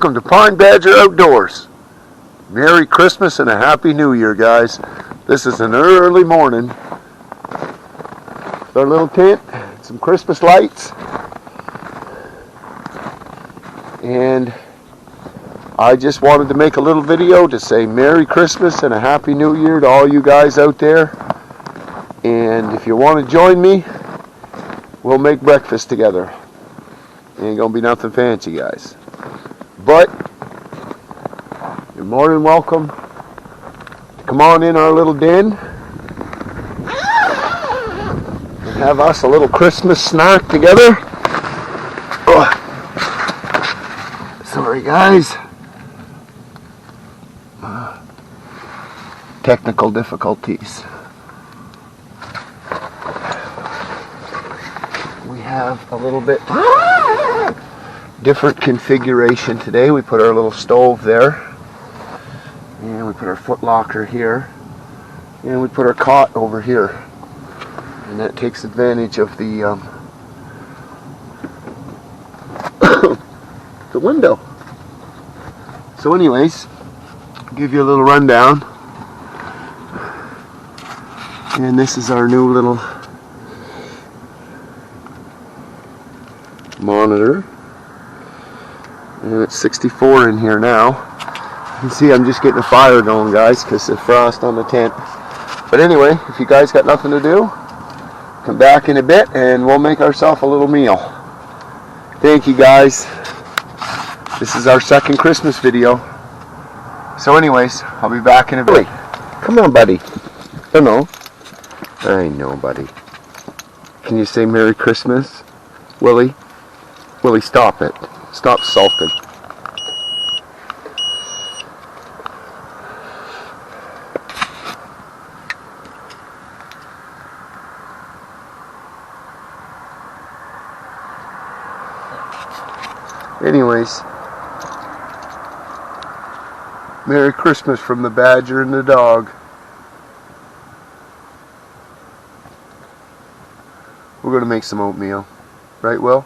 welcome to Pine Badger Outdoors. Merry Christmas and a Happy New Year, guys. This is an early morning. Our little tent, some Christmas lights, and I just wanted to make a little video to say Merry Christmas and a Happy New Year to all you guys out there. And if you want to join me, we'll make breakfast together. Ain't gonna be nothing fancy, guys, but you're more than welcome to come on in our little den and have us a little Christmas snack together. Oh, sorry, guys. Technical difficulties. We have a little bit different configuration today. We put our little stove there, and we put our foot locker here, and we put our cot over here, and that takes advantage of the the window. So anyways, I'll give you a little rundown, and this is our new little monitor, and it's 64 in here now. You can see I'm just getting a fire going, guys, because of frost on the tent. But anyway, if you guys got nothing to do, come back in a bit and we'll make ourselves a little meal. Thank you, guys. This is our second Christmas video. So anyways, I'll be back in a bit. Come on, buddy. I know, buddy. Can you say Merry Christmas, Willie? Willie, stop it. Stop sulking. Anyways, Merry Christmas from the badger and the dog. We're going to make some oatmeal. Right, Will?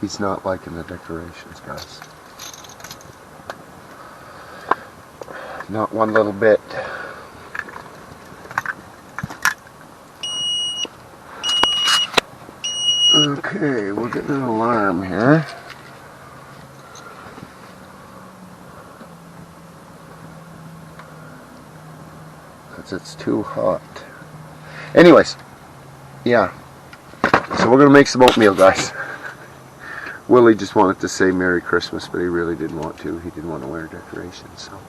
He's not liking the decorations, guys. Not one little bit. Okay, we're getting an alarm here. Because it's too hot. Anyways, yeah. So we're going to make some oatmeal, guys. Willie just wanted to say Merry Christmas, but he really didn't want to. He didn't want to wear decorations. So,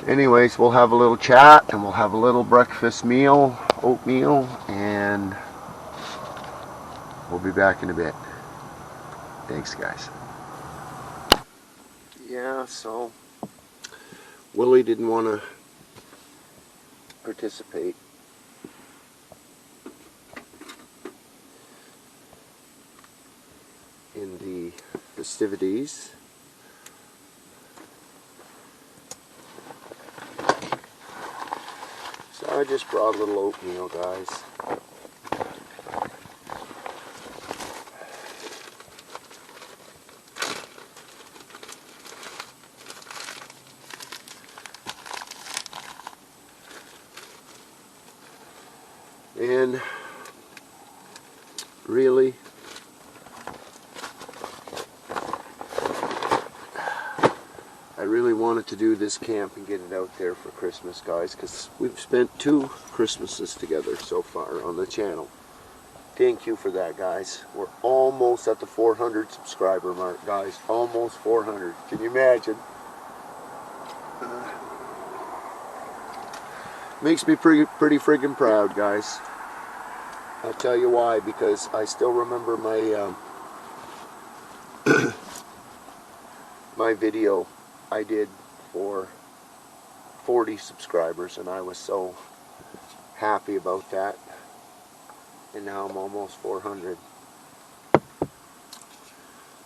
anyways, we'll have a little chat and we'll have a little breakfast meal, oatmeal, and we'll be back in a bit. Thanks, guys. Yeah, so Willie didn't want to participate. In the festivities. So I just brought a little oatmeal, guys. And really, I really wanted to do this camp and get it out there for Christmas, guys, because we've spent 2 Christmases together so far on the channel. Thank you for that, guys. We're almost at the 400 subscriber mark, guys. Almost 400. Can you imagine? Makes me pretty friggin' proud, guys. I'll tell you why, because I still remember my my video I did for 40 subscribers, and I was so happy about that. And now I'm almost 400.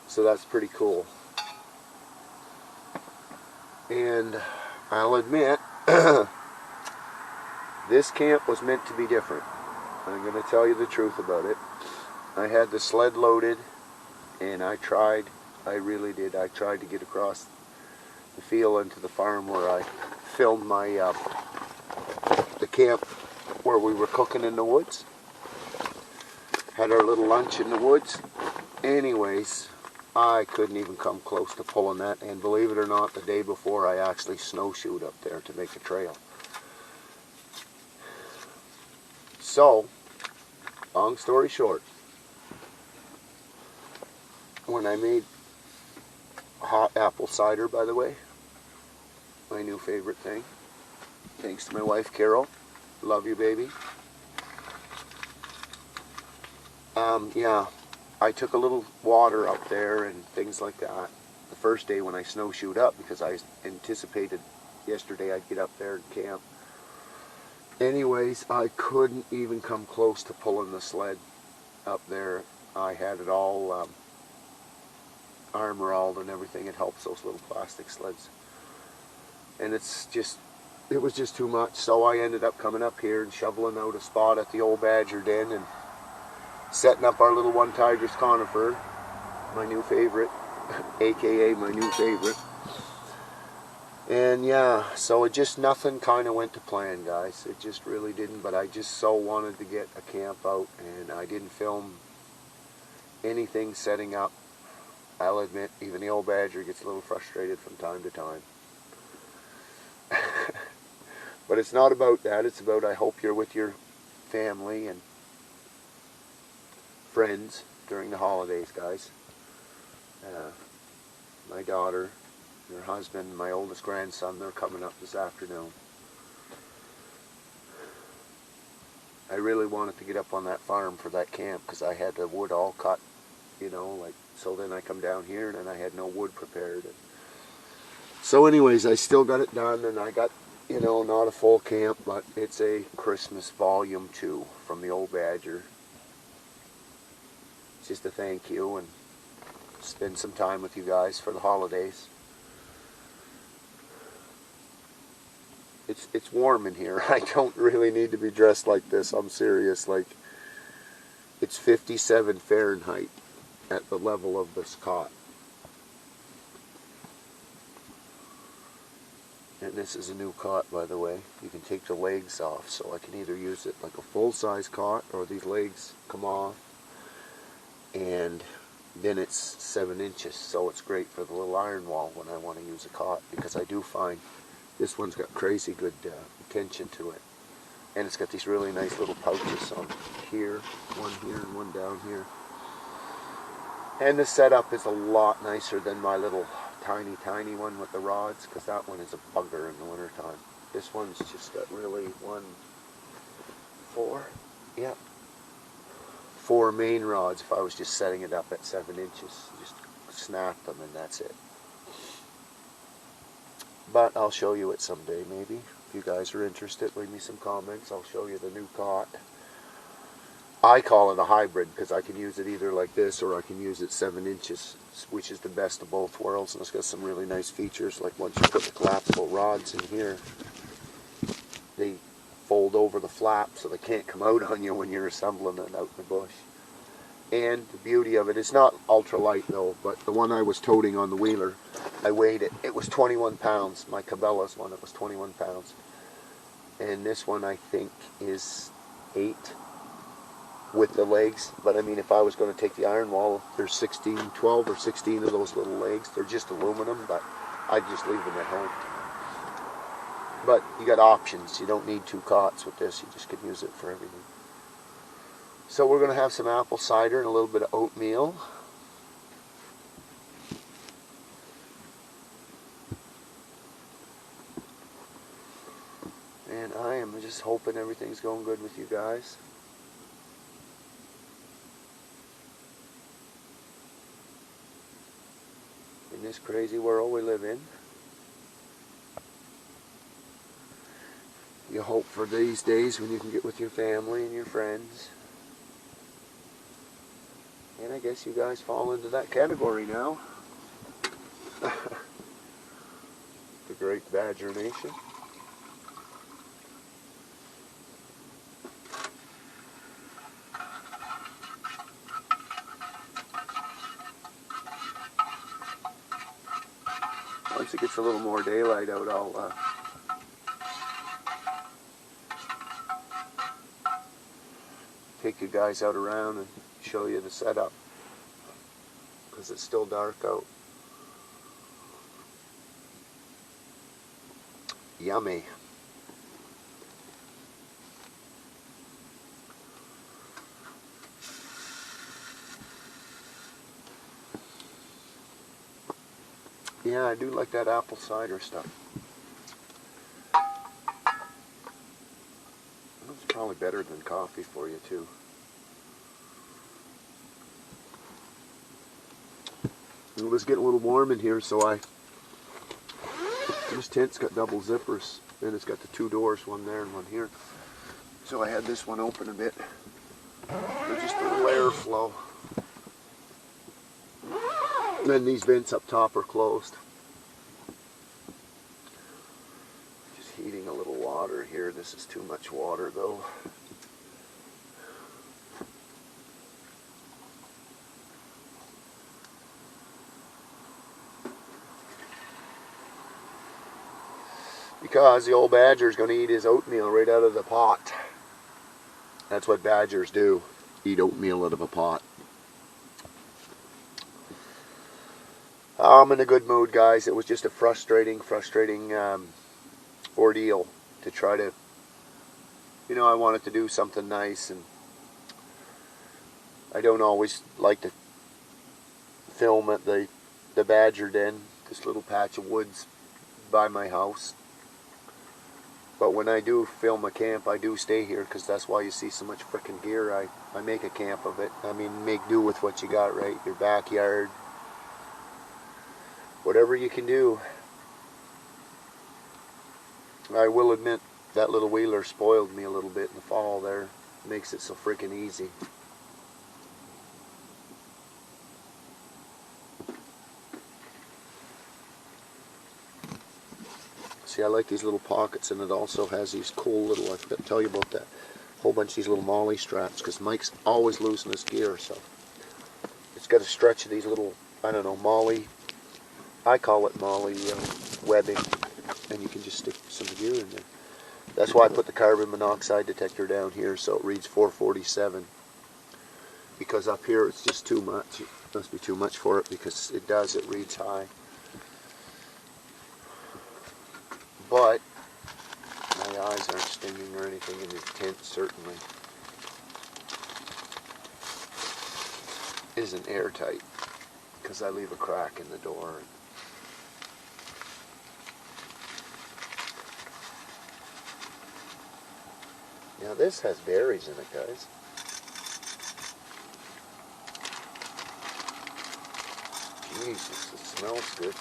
So that's pretty cool. And I'll admit, this camp was meant to be different. I'm going to tell you the truth about it. I had the sled loaded, and I tried I really did. I tried to get across the field into the farm where I filmed my the camp where we were cooking in the woods. Had our little lunch in the woods. Anyways, I couldn't even come close to pulling that, and believe it or not, the day before I actually snowshoed up there to make a trail. So, long story short, when I made hot apple cider, by the way, my new favorite thing, thanks to my wife Carol, love you baby. Yeah, I took a little water up there and things like that the first day when I snowshoed up, because I anticipated yesterday I'd get up there and camp. Anyways, I couldn't even come close to pulling the sled up there. I had it all armoralled and everything. It helps those little plastic sleds. And it was just too much. So I ended up coming up here and shoveling out a spot at the old badger den and setting up our little Onetigris conifer, my new favorite, aka my new favorite. And yeah, so it just, nothing kind of went to plan, guys. It just really didn't, but I just so wanted to get a camp out, and I didn't film anything setting up. I'll admit, even the old badger gets a little frustrated from time to time. But it's not about that. It's about, I hope you're with your family and friends during the holidays, guys. My daughter, her husband, my oldest grandson, they're coming up this afternoon. I really wanted to get up on that farm for that camp because I had the wood all cut, you know, like, so then I come down here and then I had no wood prepared. So anyways, I still got it done, and I got, you know, not a full camp, but it's a Christmas volume 2 from the old badger. It's just a thank you and spend some time with you guys for the holidays. It's warm in here. I don't really need to be dressed like this. I'm serious. Like, it's 57 Fahrenheit at the level of this cot. And this is a new cot, by the way. You can take the legs off, so I can either use it like a full-size cot, or these legs come off, and then it's 7 inches, so it's great for the little iron wall when I want to use a cot, because I do find this one's got crazy good tension to it. And it's got these really nice little pouches on here, one here and one down here. And the setup is a lot nicer than my little tiny one with the rods, because that one is a bugger in the wintertime. This one's just got really 4 main rods. If I was just setting it up at 7 inches, just snap them and that's it. But I'll show you it someday, maybe. If you guys are interested, leave me some comments. I'll show you the new cot. I call it a hybrid because I can use it either like this, or I can use it 7 inches, which is the best of both worlds. And it's got some really nice features, like once you put the collapsible rods in here, they fold over the flap so they can't come out on you when you're assembling it out in the bush. And the beauty of it, it's not ultralight though, but the one I was toting on the wheeler, I weighed it. It was 21 pounds. My Cabela's one, it was 21 pounds. And this one I think is 8 with the legs. But I mean, if I was going to take the iron wall, there's 12 or 16 of those little legs. They're just aluminum, but I'd just leave them at home. But you got options. You don't need 2 cots with this. You just can use it for everything. So we're going to have some apple cider and a little bit of oatmeal. And I am just hoping everything's going good with you guys. In this crazy world we live in. You hope for these days when you can get with your family and your friends. And I guess you guys fall into that category now. The Great Badger Nation. gets a little more daylight out, I'll take you guys out around and show you the setup, because it's still dark out. Yummy. Yeah, I do like that apple cider stuff. It's probably better than coffee for you too. It was getting a little warm in here, so this tent's got double zippers, and it's got the 2 doors, one there and one here. So I had this one open a bit for just a little airflow. And then these vents up top are closed. Just heating a little water here. This is too much water though. Because the old badger's going to eat his oatmeal right out of the pot. That's what badgers do, eat oatmeal out of a pot. I'm in a good mood, guys. It was just a frustrating ordeal to try to, I wanted to do something nice, and I don't always like to film at the badger den, this little patch of woods by my house. But when I do film a camp, I do stay here, because that's why you see so much frickin' gear. I make a camp of it. I mean, make do with what you got, right? Your backyard. Whatever you can do. I will admit that little wheeler spoiled me a little bit in the fall there. Makes it so freaking easy. See, I like these little pockets, and it also has these cool little, I forgot to tell you about that, whole bunch of these little molly straps, because Mike's always losing his gear, so it's got a stretch of these little, I don't know, molly, I call it molly webbing, and you can just stick some gear in there. That's why I put the carbon monoxide detector down here, so it reads 447, because up here it's just too much. It must be too much for it, because it reads high. But my eyes aren't stinging or anything in the tent, certainly isn't airtight, because I leave a crack in the door. Now this has berries in it, guys. Jesus, it smells good.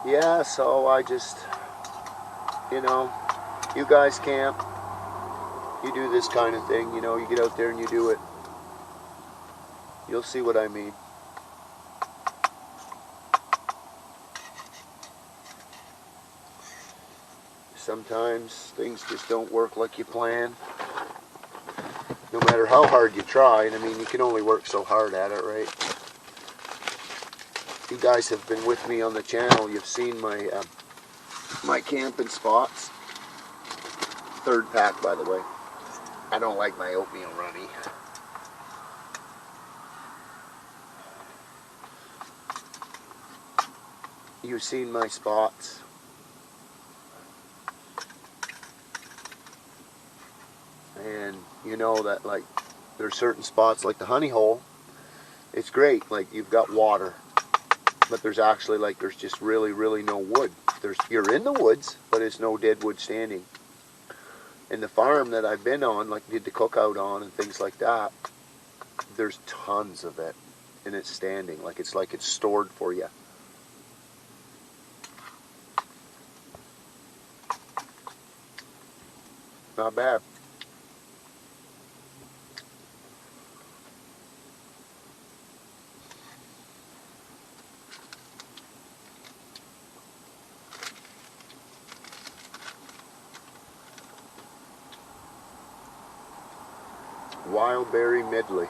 Yeah, so I just, you guys camp, you do this kind of thing, you get out there and you do it. You'll see what I mean. Sometimes things just don't work like you plan, no matter how hard you try, and I mean, you can only work so hard at it, right? You guys have been with me on the channel. You've seen my my camping spots. 3rd pack, by the way. I don't like my oatmeal runny. You've seen my spots. And you know that, like, there's certain spots like the honey hole. It's great, like you've got water. But there's actually, like, there's just really no wood. You're in the woods, but there's no dead wood standing. In the farm that I've been on, like did the cookout on and things like that, there's tons of it, and it's standing, like it's stored for you. Not bad. Wild berry medley.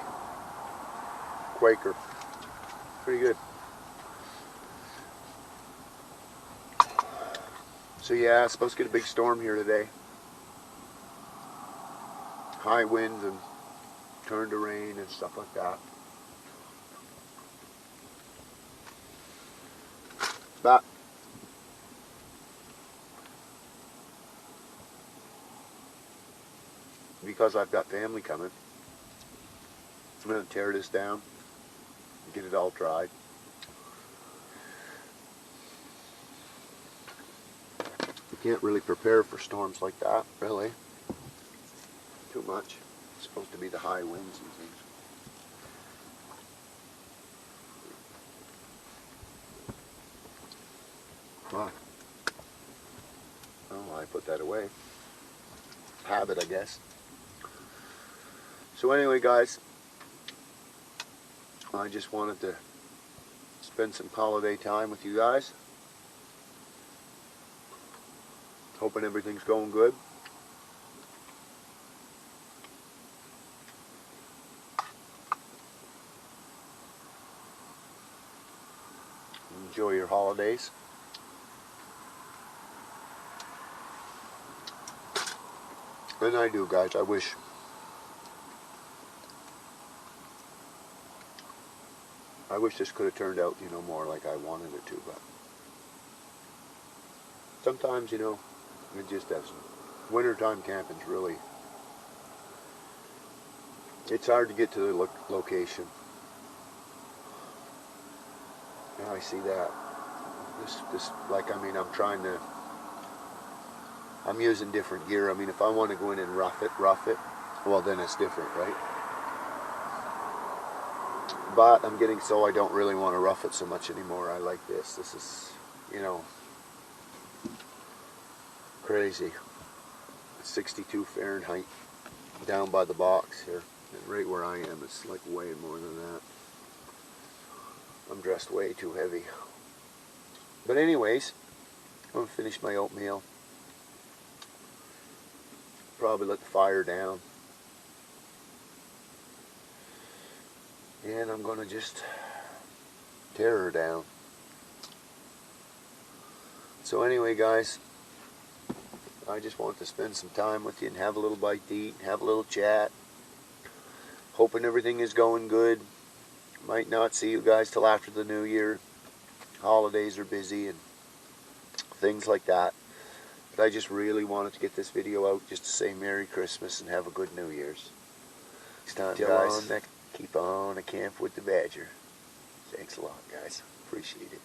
Quaker. Pretty good. So yeah, it's supposed to get a big storm here today. High winds and turn to rain and stuff like that. But because I've got family coming, I'm going to tear this down and get it all dried. You can't really prepare for storms like that, really. Too much. It's supposed to be the high winds and things. Wow. Oh, I put that away. Habit, I guess. So anyway, guys, I just wanted to spend some holiday time with you guys. Hoping everything's going good. Enjoy your holidays. And I do, guys. I wish this could have turned out, more like I wanted it to, but sometimes, it just doesn't. Wintertime camping's really, it's hard to get to the location. Now I see that. I'm using different gear. I mean, if I want to go in and rough it, well, then it's different, right? But I'm getting so I don't really want to rough it so much anymore. I like this. This is, crazy. 62 Fahrenheit down by the box here. And right where I am, it's like way more than that. I'm dressed way too heavy. But anyways, I'm going to finish my oatmeal. Probably let the fire down. And I'm going to just tear her down. So anyway, guys, I just want to spend some time with you and have a little bite to eat, and have a little chat. Hoping everything is going good. Might not see you guys till after the New Year. Holidays are busy and things like that. But I just really wanted to get this video out just to say Merry Christmas and have a good New Year's. Next time, guys, keep on a camp with the Badger. Thanks a lot, guys. Appreciate it.